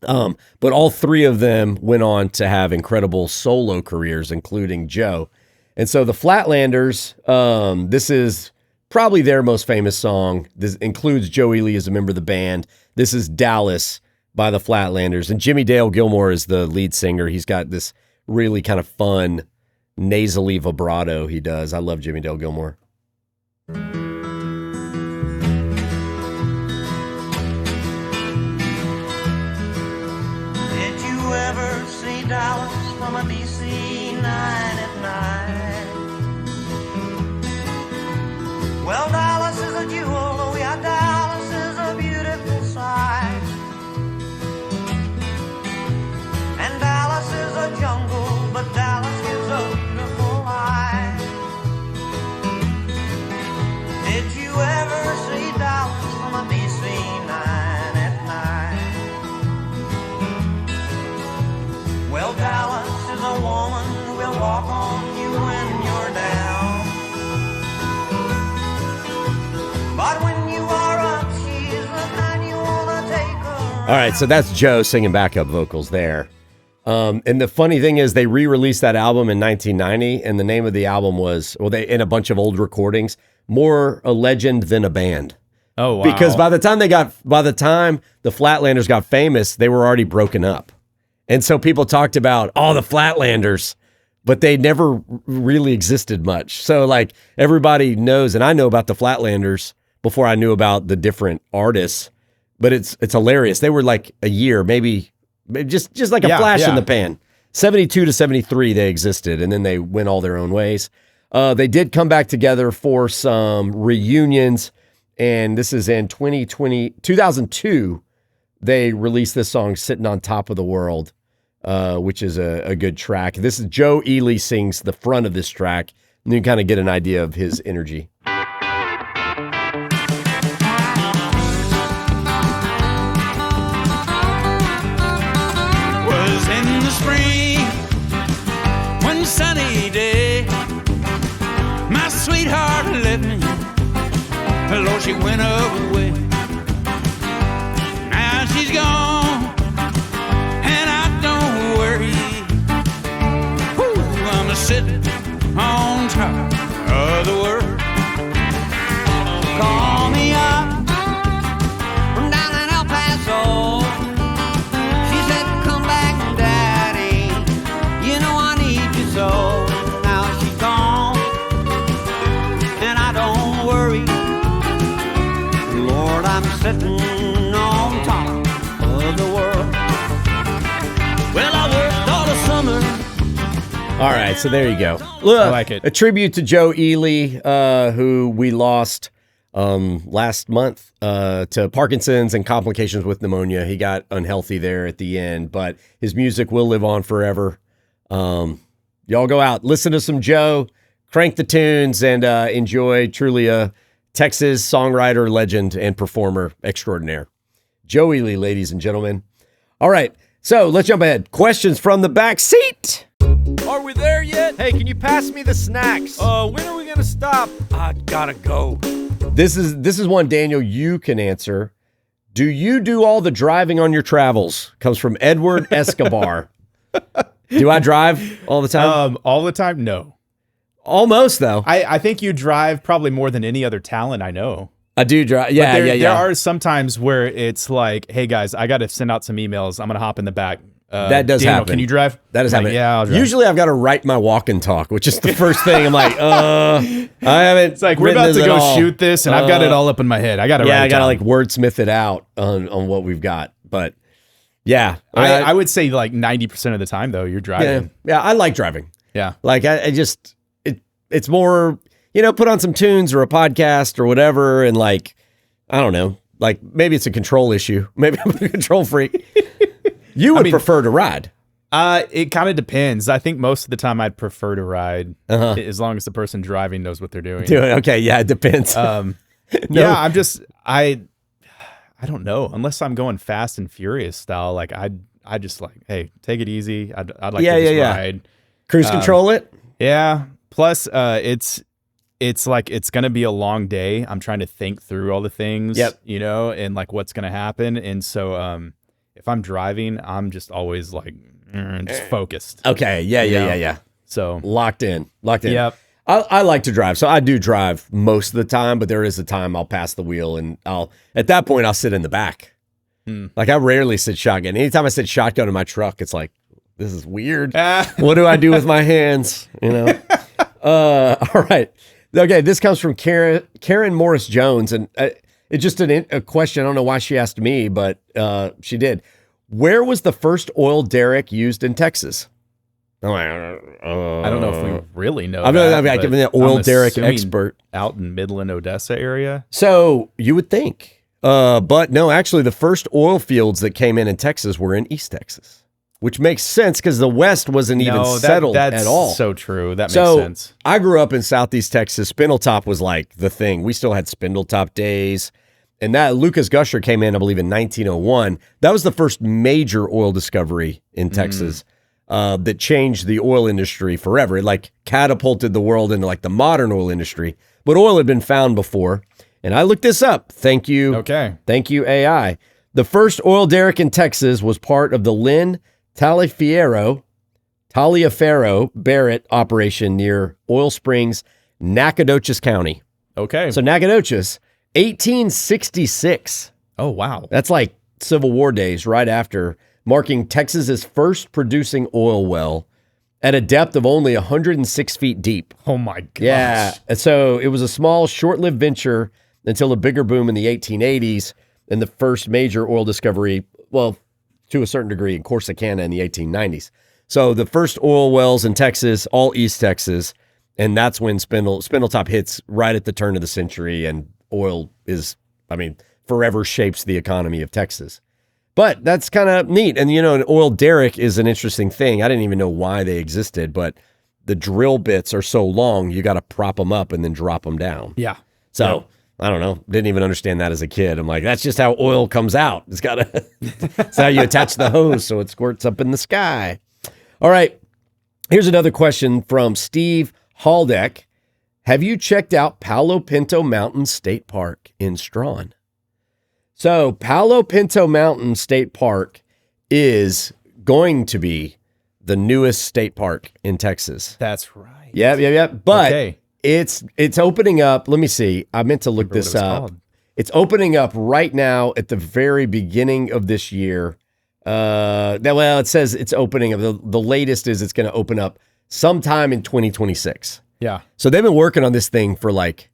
But all three of them went on to have incredible solo careers, including Joe. And so the Flatlanders, this is probably their most famous song. This includes Joe Ely as a member of the band. This is Dallas by the Flatlanders. And Jimmy Dale Gilmore is the lead singer. He's got this really kind of fun, nasally vibrato he does. I love Jimmy Dale Gilmore. Did you ever see Dallas from a DC 9 at night? Well, Dallas is a jewel, oh yeah, Dallas is a beautiful sight. And Dallas is a jungle, but Dallas gives a beautiful life. Did you ever see Dallas from a DC 9 at night? Well, Dallas is a woman who will walk on you when you're down. But when you are up, she's the man you wanna take her. All right, so that's Joe singing backup vocals there. And the funny thing is they re-released that album in 1990, and the name of the album was, well, they in a bunch of old recordings, More a Legend Than a Band. Oh, wow. Because by the time the Flatlanders got famous, they were already broken up. And so people talked about, the Flatlanders, but they never really existed much. So like everybody knows, and I know about the Flatlanders before I knew about the different artists, but it's hilarious. They were like a year, maybe just like a flash in the pan. 72 to 73 they existed, and then they went all their own ways. They did come back together for some reunions, and this is in 2002. They released this song, Sitting on Top of the World, which is a good track. This is Joe Ely sings the front of this track, and you kind of get an idea of his energy. Was in the spring, one sunny day, my sweetheart left me, Lord, she went away. Now she's gone, and I don't worry. Whew, I'm sitting on top of the world. Call me up from down in El Paso. She said, come back, Daddy, you know I need you so. Now she's gone, and I don't worry. Lord, I'm sitting on top of the world. Well, I worked all the summer. All right, so there you go. Look, I like it. A tribute to Joe Ely, who we lost last month to Parkinson's and complications with pneumonia. He got unhealthy there at the end, but his music will live on forever. Y'all go out, listen to some Joe, crank the tunes, and enjoy truly a Texas songwriter, legend, and performer extraordinaire. Joe Ely, ladies and gentlemen. All right, so let's jump ahead. Questions from the back seat. Are we there yet? Hey, can you pass me the snacks? When are we gonna stop? I gotta go. This is one, Daniel, you can answer. Do you do all the driving on your travels? Comes from Edward Escobar. Do I drive all the time? All the time? No. Almost, though. I think you drive probably more than any other talent I know. I do drive. Yeah, But there, yeah. There are some times where it's like, hey guys, I got to send out some emails. I'm going to hop in the back. That does Daniel, happen. Can you drive? That does I'm happen. like, yeah, I'll drive. Usually I've got to write my walk and talk, which is the first thing. I'm like, I haven't. It's like, we're written about this to at go all. shoot this, and I've got it all up in my head. I got to write it I got to down. like wordsmith it out on what we've got. But yeah. I would say like 90% of the time, though, you're driving. Yeah, I like driving. Yeah. Like I just, it's more, put on some tunes or a podcast or whatever. And like, I don't know, like maybe it's a control issue. Maybe I'm a control freak. You would prefer to ride. It kind of depends. I think most of the time I'd prefer to ride as long as the person driving knows what they're doing. Okay. Yeah. It depends. Yeah. I don't know. Unless I'm going fast and furious style, like I just like, hey, take it easy. I'd like to just ride. Cruise control it. Yeah. Plus, it's like it's gonna be a long day. I'm trying to think through all the things, and like what's gonna happen. And so, if I'm driving, I'm just always like just focused. Okay. Yeah. So locked in. Yep. I like to drive, so I do drive most of the time. But there is a time I'll pass the wheel, and at that point I'll sit in the back. Like I rarely said shotgun. Anytime I said shotgun in my truck, it's like, this is weird. What do I do with my hands? You know? All right. Okay, this comes from Karen Morris Jones, and it's just a question. I don't know why she asked me, but she did. Where was the first oil derrick used in Texas? I don't know if we really know. I'm an oil derrick expert. Out in Midland, Odessa area. So you would think, but no, actually, the first oil fields that came in Texas were in East Texas, which makes sense because the West wasn't even settled at all. So true. That makes sense. I grew up in Southeast Texas. Spindletop was like the thing. We still had Spindletop days. And that Lucas Gusher came in, I believe, in 1901. That was the first major oil discovery in Texas that changed the oil industry forever. It like catapulted the world into like the modern oil industry. But oil had been found before. And I looked this up. Thank you. Okay. Thank you, AI. The first oil derrick in Texas was part of the Lynn Taliaferro Barrett operation near Oil Springs, Nacogdoches County. Okay. So Nacogdoches, 1866. Oh, wow. That's like Civil War days right after, marking Texas's first producing oil well at a depth of only 106 feet deep. Oh, my gosh. Yeah. And so it was a small, short-lived venture until a bigger boom in the 1880s and the first major oil discovery, well, to a certain degree, in Corsicana in the 1890s. So the first oil wells in Texas, all East Texas, and that's when Spindletop hits right at the turn of the century, and oil is, forever shapes the economy of Texas. But that's kind of neat. And, an oil derrick is an interesting thing. I didn't even know why they existed, but the drill bits are so long, you got to prop them up and then drop them down. Yeah. So, I don't know. Didn't even understand that as a kid. I'm like, that's just how oil comes out. It's got to, it's how you attach the hose so it squirts up in the sky. All right. Here's another question from Steve Haldeck. Have you checked out Palo Pinto Mountain State Park in Strawn? So Palo Pinto Mountain State Park is going to be the newest state park in Texas. That's right. Yeah. But it's opening up. Let me see. I meant to look this up. Called. It's opening up right now at the very beginning of this year. It says it's opening up. The latest is it's going to open up sometime in 2026. Yeah. So they've been working on this thing for like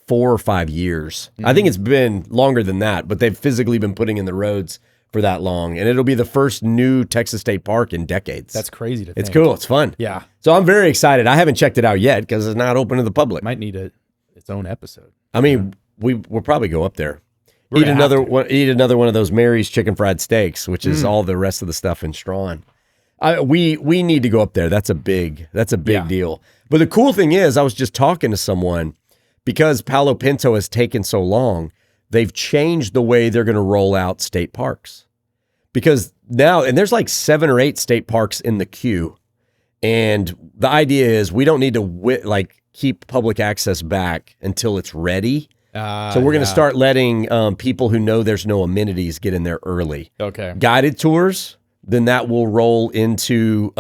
4 or 5 years. I think it's been longer than that, but they've physically been putting in the roads for that long. And it'll be the first new Texas state park in decades. That's crazy to think. It's cool. It's fun. Yeah. So I'm very excited. I haven't checked it out yet because it's not open to the public. Might need its own episode. We'll probably go up there. Eat another one of those Mary's chicken fried steaks, which is all the rest of the stuff in Strawn. We need to go up there. That's a big deal. But the cool thing is, I was just talking to someone, because Palo Pinto has taken so long, they've changed the way they're going to roll out state parks. Because now, and there's like 7 or 8 state parks in the queue, and the idea is we don't need to keep public access back until it's ready. So we're going to start letting people who know there's no amenities get in there early. Okay. Guided tours, then that will roll into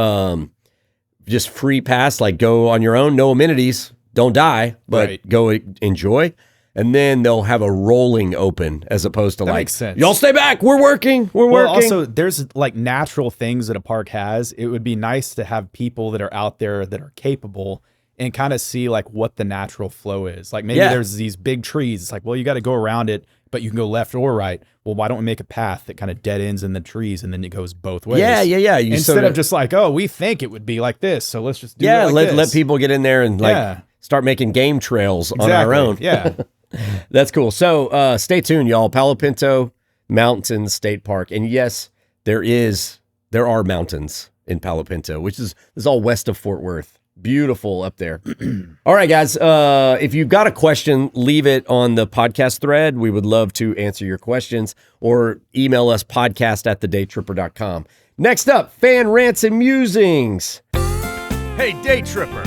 just free pass, like go on your own, no amenities, don't die, but go enjoy. And then they'll have a rolling open as opposed to that makes sense. Y'all stay back, we're working. Also, there's like natural things that a park has. It would be nice to have people that are out there that are capable and kind of see like what the natural flow is. Like maybe there's these big trees. It's like, well, you got to go around it, but you can go left or right. Well, why don't we make a path that kind of dead ends in the trees and then it goes both ways? Yeah. Instead of just like, oh, we think it would be like this, so let's just do it like this. Let people get in there and start making game trails on our own. Yeah. That's cool. So stay tuned, y'all. Palo Pinto Mountain State Park. And yes, there are mountains in Palo Pinto, which is all west of Fort Worth. Beautiful up there. All right, guys. If you've got a question, leave it on the podcast thread. We would love to answer your questions, or email us podcast@thedaytripper.com. Next up, fan rants and musings. Hey, Day Tripper,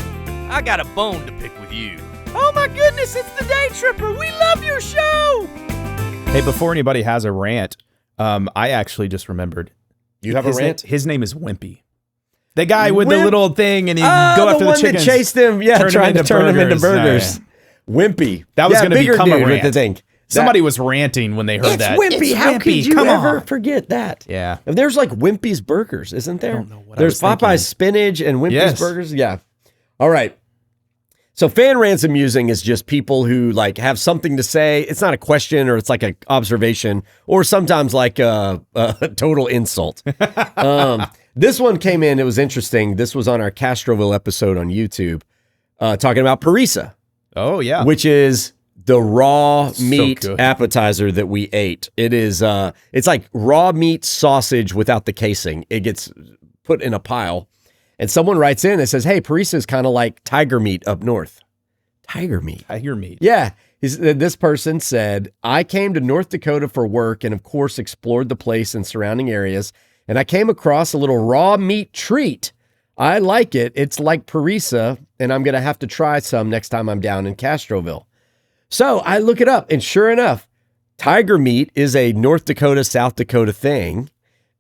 I got a bone to pick with you. Oh my goodness, it's the Day Tripper. We love your show. Hey, before anybody has a rant, I actually just remembered. You have a rant? His name is Wimpy. The guy with the little thing, and he'd go after the chickens. That chased him, trying to turn him into burgers. Wimpy. That was going to become a rant. With the thing. Somebody was ranting when they heard that. Wimpy. How could you ever forget that? Yeah. And there's like Wimpy's Burgers, isn't there? I don't know what There's I was thinking. Popeye's Spinach and Wimpy's Yes. Burgers. Yeah. All right. So fan rants and musing is just people who like have something to say. It's not a question or it's like an observation or sometimes like a total insult. This one came in. It was interesting. This was on our Castroville episode on YouTube talking about parisa, Oh, yeah. which is the raw meat good. appetizer that we ate. It is it's like raw meat sausage without the casing. It gets put in a pile. And someone writes in and says, hey, parisa is kind of like tiger meat up north. Tiger meat. Tiger meat. Yeah. This person said, I came to North Dakota for work and, of course, explored the place and surrounding areas. And I came across a little raw meat treat. I like it. It's like parisa, and I'm going to have to try some next time I'm down in Castroville. So I look it up, and sure enough, tiger meat is a North Dakota, South Dakota thing,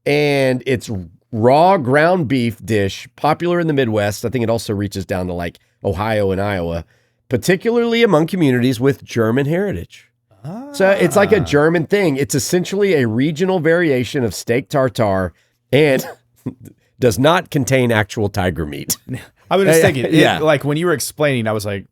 and it's raw ground beef dish, popular in the Midwest. I think it also reaches down to like Ohio and Iowa, particularly among communities with German heritage. So it's like a German thing. It's essentially a regional variation of steak tartare and does not contain actual tiger meat. I was just thinking, yeah. like when you were explaining, I was like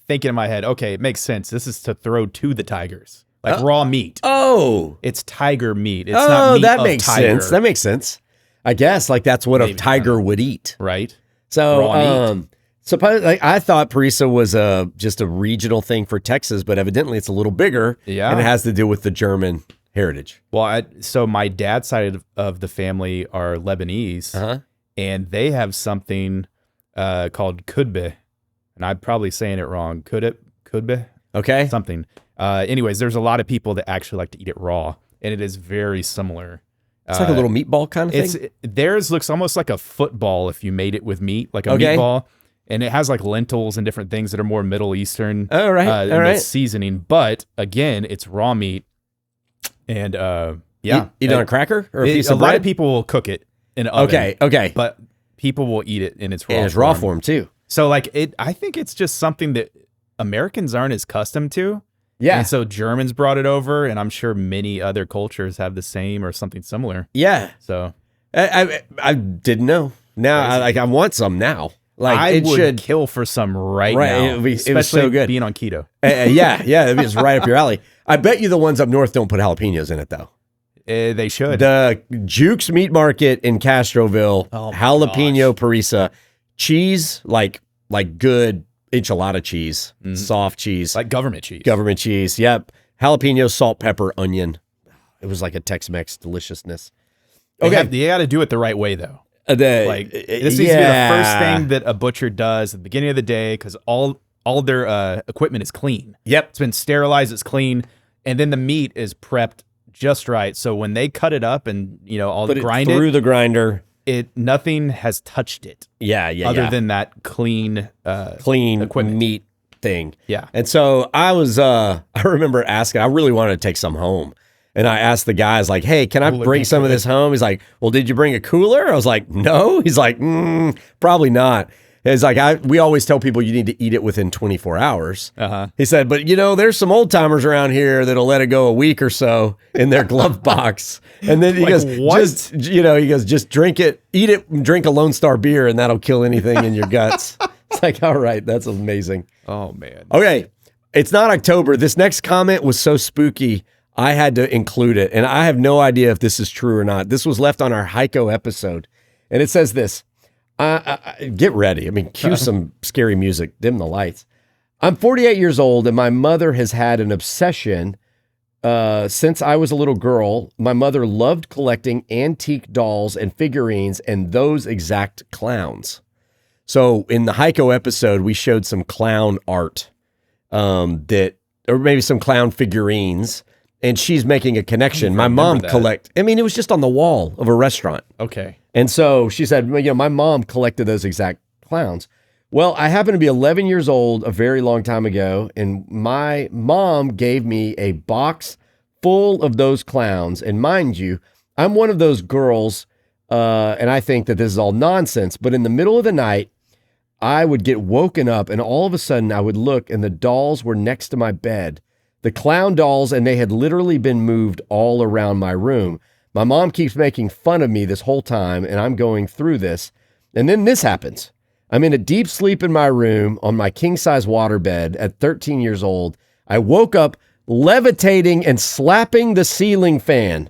thinking in my head, okay, it makes sense. This is to throw to the tigers, like raw meat. Oh, It's tiger meat. It's not meat that of makes tiger, sense. That makes sense. I guess like that's what a Maybe tiger would eat. right? So, Raw meat. suppose like I thought parisa was just a regional thing for Texas, but evidently it's a little bigger. Yeah. And it has to do with the German heritage. Well, so my dad's side of the family are Lebanese, and they have something called kudbe, and I'm probably saying it wrong. Kudbe, Okay. something. Anyways, there's a lot of people that actually like to eat it raw, and it is very similar. It's like a little meatball kind of thing. Theirs looks almost like a football if you made it with meat, like a Okay. meatball. And it has like lentils and different things that are more Middle Eastern All right. in All the right. seasoning. But again, it's raw meat. And yeah. Eat it on a cracker or a piece a of lot bread? of people will cook it in an oven. Okay. But people will eat it in its raw And it's raw form too. So like I think it's just something that Americans aren't as accustomed to. Yeah. And so Germans brought it over, and I'm sure many other cultures have the same or something similar. Yeah. So I didn't know. Now I want some now. Like I it would should. kill for some right Right, now. it was so especially good. being on keto. Yeah. It was right up your alley. I bet you the ones up north don't put jalapenos in it though. They should. The Jukes Meat Market in Castroville, Oh my jalapeno parisa, cheese like good enchilada cheese, soft cheese, like government cheese. government cheese. Yep, jalapeno, salt, pepper, onion. It was like a Tex-Mex deliciousness. Okay, You got to do it the right way though. Like this needs to be the first thing that a butcher does at the beginning of the day because all their equipment is clean. Yep. It's been sterilized. It's clean, and then the meat is prepped just right. So when they cut it up and all Put the it grind through the grinder. nothing has touched it. Yeah. Other than that clean clean equipment. meat thing. Yeah. And so I was, I remember asking, I really wanted to take some home. And I asked the guys like, hey, can I bring some of this home? He's like, well, did you bring a cooler? I was like, no. He's like, probably not. It's like, we always tell people you need to eat it within 24 hours. He said, but there's some old timers around here that'll let it go a week or so in their glove box. And then he goes, what? just drink it, eat it, and drink a Lone Star beer, and that'll kill anything in your guts. It's like, all right, that's amazing. Oh man. Okay, it's not October. This next comment was so spooky, I had to include it. And I have no idea if this is true or not. This was left on our Heiko episode. And it says this. Get ready. I mean, cue some scary music. Dim the lights. I'm 48 years old, and my mother has had an obsession since I was a little girl. My mother loved collecting antique dolls and figurines and those exact clowns. So in the Heiko episode, we showed some clown art or maybe some clown figurines. And she's making a connection. My mom it was just on the wall of a restaurant. Okay. And so she said, my mom collected those exact clowns. Well, I happened to be 11 years old a very long time ago, and my mom gave me a box full of those clowns. And mind you, I'm one of those girls, and I think that this is all nonsense, but in the middle of the night, I would get woken up, and all of a sudden I would look, and the dolls were next to my bed. the clown dolls, and they had literally been moved all around my room. My mom keeps making fun of me this whole time, and I'm going through this. And then this happens. I'm in a deep sleep in my room on my king-size waterbed at 13 years old. I woke up levitating and slapping the ceiling fan.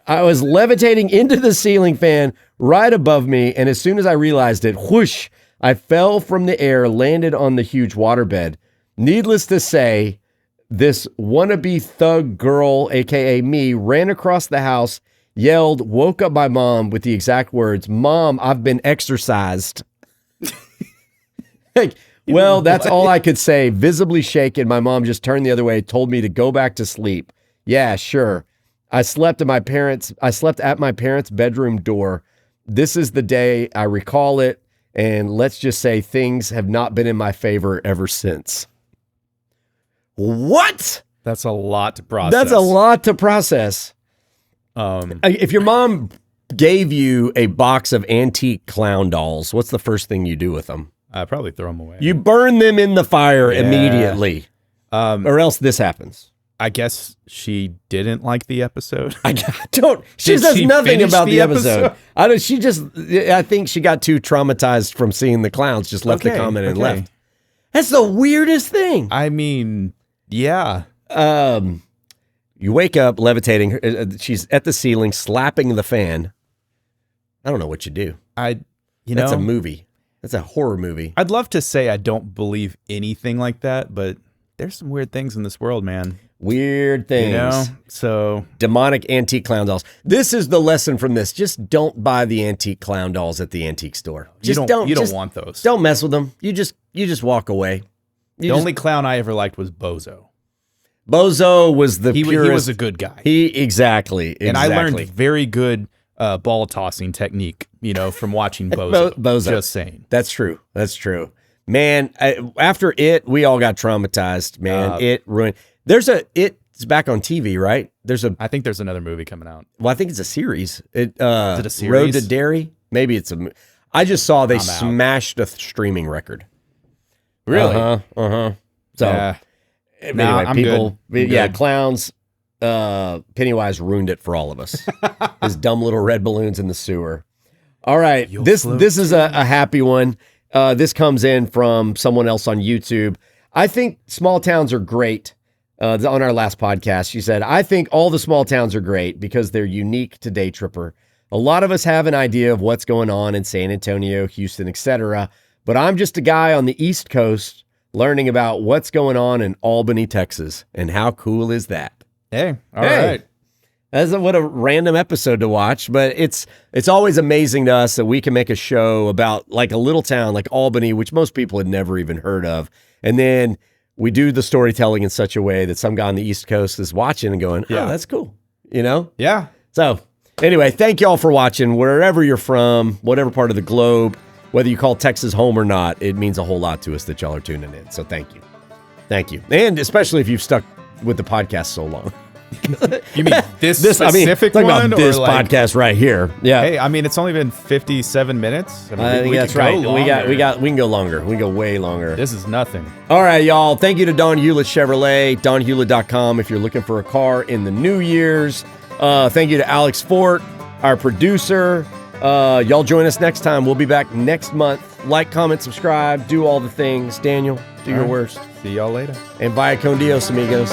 I was levitating into the ceiling fan right above me, and as soon as I realized it, whoosh, I fell from the air, landed on the huge waterbed. Needless to say, this wannabe thug girl, aka me, ran across the house, yelled, woke up my mom with the exact words, "Mom, I've been exorcised." Like, well, that's all I could say. Visibly shaken, my mom just turned the other way, told me to go back to sleep. Yeah, sure. I slept at my parents' bedroom door. This is the day I recall it, and let's just say things have not been in my favor ever since. What? That's a lot to process. That's a lot to process. If your mom gave you a box of antique clown dolls, what's the first thing you do with them? I'd probably throw them away. You burn them in the fire immediately, or else this happens. I guess she didn't like the episode. I don't. She says nothing about the episode. I don't. She just. I think she got too traumatized from seeing the clowns. Just left the comment and left. That's the weirdest thing. I mean, yeah. You wake up levitating. She's at the ceiling, slapping the fan. I don't know what you do. That's a movie. That's a horror movie. I'd love to say I don't believe anything like that, but there's some weird things in this world, man. Weird things. You know? So demonic antique clown dolls. This is the lesson from this. Just don't buy the antique clown dolls at the antique store. You don't want those. Don't mess with them. You just walk away. The only clown I ever liked was Bozo. Bozo was the purest. He was a good guy. Exactly. And I learned very good ball tossing technique, from watching Bozo. Bozo. Just saying. That's true. Man, after it, we all got traumatized, man. It ruined. It's back on TV, right? I think there's another movie coming out. Well, I think it's a series. Is it a series? Road to Derry? Maybe it's I just saw they smashed a streaming record. Really? So, anyway, I'm people, good. clowns, Pennywise ruined it for all of us. His dumb little red balloons in the sewer. All right, this is a happy one. This comes in from someone else on YouTube. I think small towns are great. On our last podcast, she said, I think all the small towns are great because they're unique to Day Tripper. A lot of us have an idea of what's going on in San Antonio, Houston, etc. But I'm just a guy on the East Coast learning about what's going on in Albany, Texas. And how cool is that? Hey, all right. What a random episode to watch, but it's always amazing to us that we can make a show about like a little town like Albany, which most people had never even heard of. And then we do the storytelling in such a way that some guy on the East Coast is watching and going, oh, that's cool. Yeah. So anyway, thank y'all for watching wherever you're from, whatever part of the globe, whether you call Texas home or not, it means a whole lot to us that y'all are tuning in. So thank you. Thank you. And especially if you've stuck with the podcast so long. You mean this specific one? About this podcast right here. Yeah. Hey, I mean, it's only been 57 minutes. I think that's right. We can go longer. We can go way longer. This is nothing. All right, y'all. Thank you to Don Hewlett Chevrolet, donhewlett.com if you're looking for a car in the New Year's. Thank you to Alex Fort, our producer. Y'all join us next time. We'll be back next month. Like, comment, subscribe, do all the things. Daniel, do your worst. See y'all later. And vaya con Dios, amigos.